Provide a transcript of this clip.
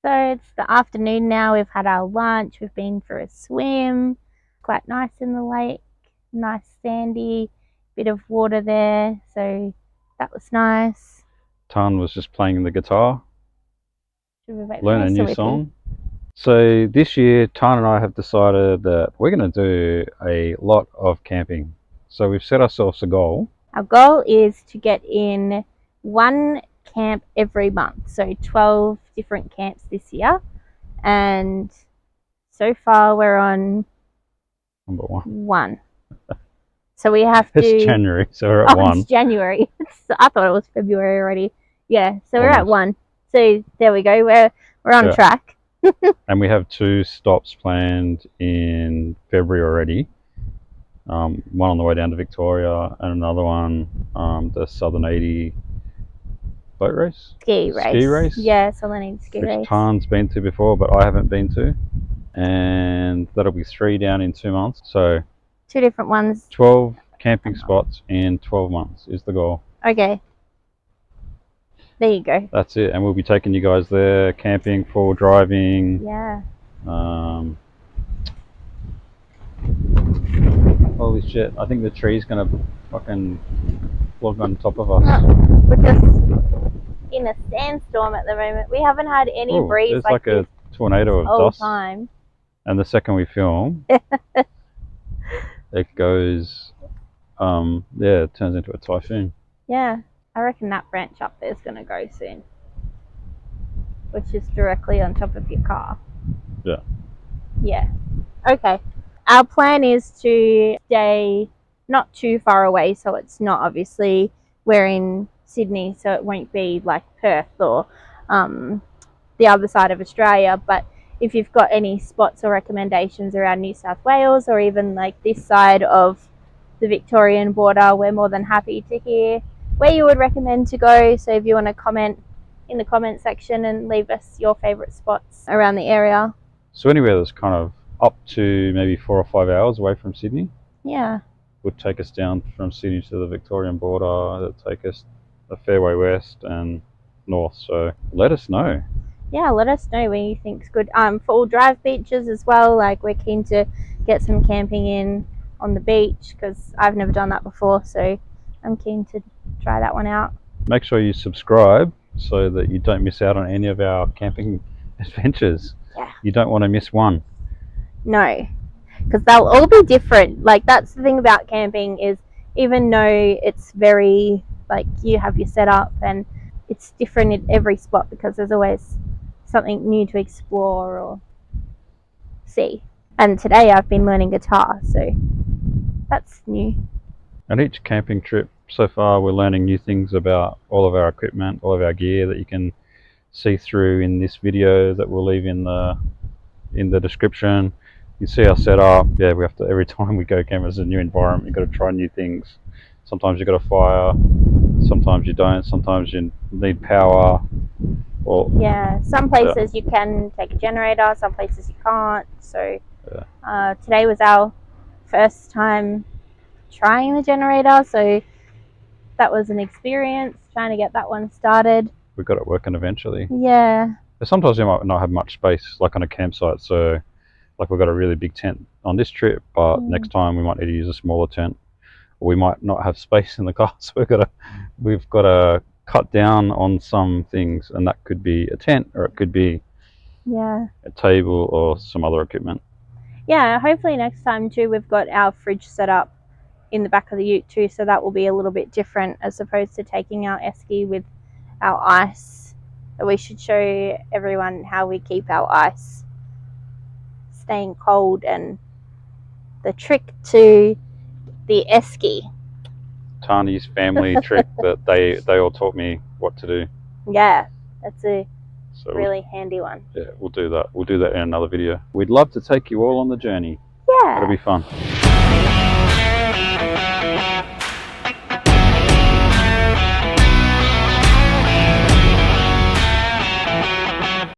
So it's the afternoon now. We've had our lunch. We've been for a swim. Quite nice in the lake. Nice sandy bit of water there. So that was nice. Tan was just playing the guitar, learn a new Whippy? song. So this year, Tan and I have decided that we're going to do a lot of camping. So we've set ourselves a goal. Our goal is to get in one camp every month. So 12 different camps this year. And so far we're on Number one. So we have to... It's January, so we're at one. It's January. I thought it was February already. Yeah, so we're at one. So there we go. We're on track. And we have 2 stops planned in February already. One on the way down to Victoria, and another one, the Southern 80 boat race? Ski race. Yeah, Southern 80 ski race. Which Tan's been to before, but I haven't been to. And that'll be 3 down in 2 months. So 2 different ones. 12 camping spots in 12 months is the goal. Okay. There you go. That's it. And we'll be taking you guys there, camping, for driving. Yeah. Holy shit. I think the tree's going to fucking log on top of us. We're just in a sandstorm at the moment. We haven't had any breeze. There's like a tornado of dust. Time. And the second we film, it goes, it turns into a typhoon. Yeah, I reckon that branch up there is going to go soon, which is directly on top of your car. Yeah. Yeah. Okay. Our plan is to stay not too far away, so it's not obviously we're in Sydney, so it won't be like Perth or the other side of Australia, but if you've got any spots or recommendations around New South Wales or even like this side of the Victorian border, we're more than happy to hear where you would recommend to go. So if you want to comment in the comment section and leave us your favourite spots around the area. So anywhere that's kind of up to maybe 4 or 5 hours away from Sydney. Yeah. Would take us down from Sydney to the Victorian border. That'd take us a fair way west and north. So let us know. Yeah, let us know where you think's good. For drive beaches as well, like we're keen to get some camping in on the beach because I've never done that before, so I'm keen to try that one out. Make sure you subscribe so that you don't miss out on any of our camping adventures. Yeah. You don't want to miss one. No, because they'll all be different. Like that's the thing about camping is even though it's very like you have your setup and it's different at every spot because there's always something new to explore or see. And today I've been learning guitar, so that's new. At each camping trip so far we're learning new things about all of our equipment, all of our gear that you can see through in this video that we'll leave in the description. You see our setup. Yeah, we have to, every time we go camping, it's a new environment, you've got to try new things. Sometimes you've got a fire, sometimes you don't, sometimes you need power. Or yeah, some places you can take a generator, some places you can't. So today was our first time trying the generator, so that was an experience trying to get that one started. We got it working eventually. Yeah. But sometimes you might not have much space, like on a campsite. So, like we've got a really big tent on this trip, but next time we might need to use a smaller tent, or we might not have space in the car. So we've got to cut down on some things, and that could be a tent, or it could be a table or some other equipment. Yeah, hopefully next time too we've got our fridge set up in the back of the ute too, so that will be a little bit different as opposed to taking our esky with our ice. But we should show everyone how we keep our ice staying cold and the trick to the esky. Tani's family trick that they all taught me what to do. Yeah, that's a really handy one. Yeah, we'll do that. We'll do that in another video. We'd love to take you all on the journey. Yeah. It'll be fun.